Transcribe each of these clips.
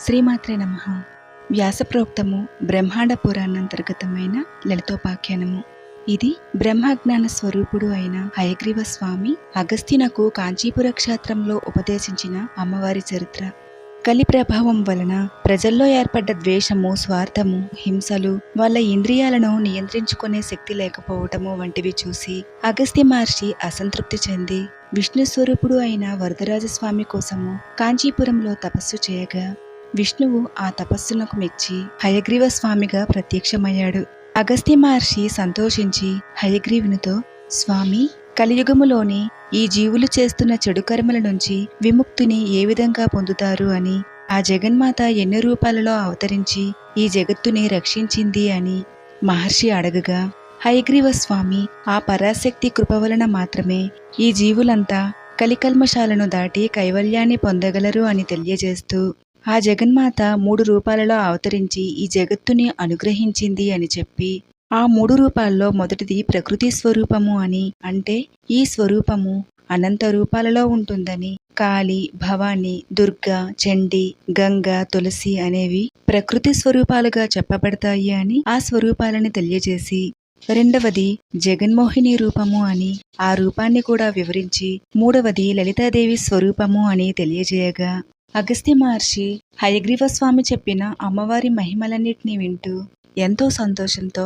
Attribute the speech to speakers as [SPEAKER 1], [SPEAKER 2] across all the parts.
[SPEAKER 1] శ్రీమాత్రే నమః. వ్యాసప్రోక్తము బ్రహ్మాండ పురాణాంతర్గతమైన లలితోపాఖ్యానము. ఇది బ్రహ్మజ్ఞాన స్వరూపుడు అయిన హయగ్రీవ స్వామి అగస్త్యునకు కాంచీపుర క్షేత్రంలో ఉపదేశించిన అమ్మవారి చరిత్ర. కలి ప్రభావం వలన ప్రజల్లో ఏర్పడ్డ ద్వేషము, స్వార్థము, హింసలు, వాళ్ళ ఇంద్రియాలను నియంత్రించుకునే శక్తి లేకపోవటము వంటివి చూసి అగస్త్య మహర్షి అసంతృప్తి చెంది విష్ణు స్వరూపుడు అయిన వరదరాజస్వామి కోసము కాంచీపురంలో తపస్సు చేయగా విష్ణువు ఆ తపస్సునకు మెచ్చి హయగ్రీవ స్వామిగా ప్రత్యక్షమయ్యాడు. అగస్త్య మహర్షి సంతోషించి హయగ్రీవునితో, స్వామి, కలియుగములోని ఈ జీవులు చేస్తున్న చెడు కర్మల నుంచి విముక్తిని ఏ విధంగా పొందుతారు అని, ఆ జగన్మాత ఎన్ని రూపాలలో అవతరించి ఈ జగత్తుని రక్షించింది అని మహర్షి అడగగా, హయగ్రీవ స్వామి ఆ పరాశక్తి కృప వలన మాత్రమే ఈ జీవులంతా కలికల్మషాలను దాటి కైవల్యాన్ని పొందగలరు అని తెలియజేస్తూ, ఆ జగన్మాత 3 రూపాలలో అవతరించి ఈ జగత్తుని అనుగ్రహించింది అని చెప్పి, ఆ 3 రూపాల్లో మొదటిది ప్రకృతి స్వరూపము అని, అంటే ఈ స్వరూపము అనంత రూపాలలో ఉంటుందని, కాళి, భవాని, దుర్గా, చండి, గంగ, తులసి అనేవి ప్రకృతి స్వరూపాలుగా చెప్పబడతాయి అని ఆ స్వరూపాలని తెలియజేసి, రెండవది జగన్మోహిని రూపము అని ఆ రూపాన్ని కూడా వివరించి, మూడవది లలితాదేవి స్వరూపము అని తెలియజేయగా, అగస్త్య మహర్షి హయగ్రీవ స్వామి చెప్పిన అమ్మవారి మహిమలన్నిటినీ వింటూ ఎంతో సంతోషంతో,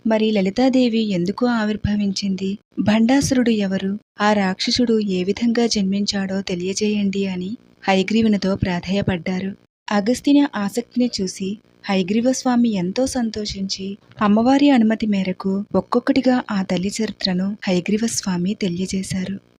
[SPEAKER 1] మరి లలితాదేవి ఎందుకు ఆవిర్భవించింది, భండాసురుడు ఎవరు, ఆ రాక్షసుడు ఏ విధంగా జన్మించాడో తెలియజేయండి అని హయగ్రీవునితో ప్రాధేయపడ్డారు. అగస్త్యుని ఆసక్తిని చూసి హయగ్రీవ స్వామి ఎంతో సంతోషించి అమ్మవారి అనుమతి మేరకు ఒక్కొక్కటిగా ఆ తల్లి చరిత్రను హయగ్రీవ స్వామి తెలియజేశారు.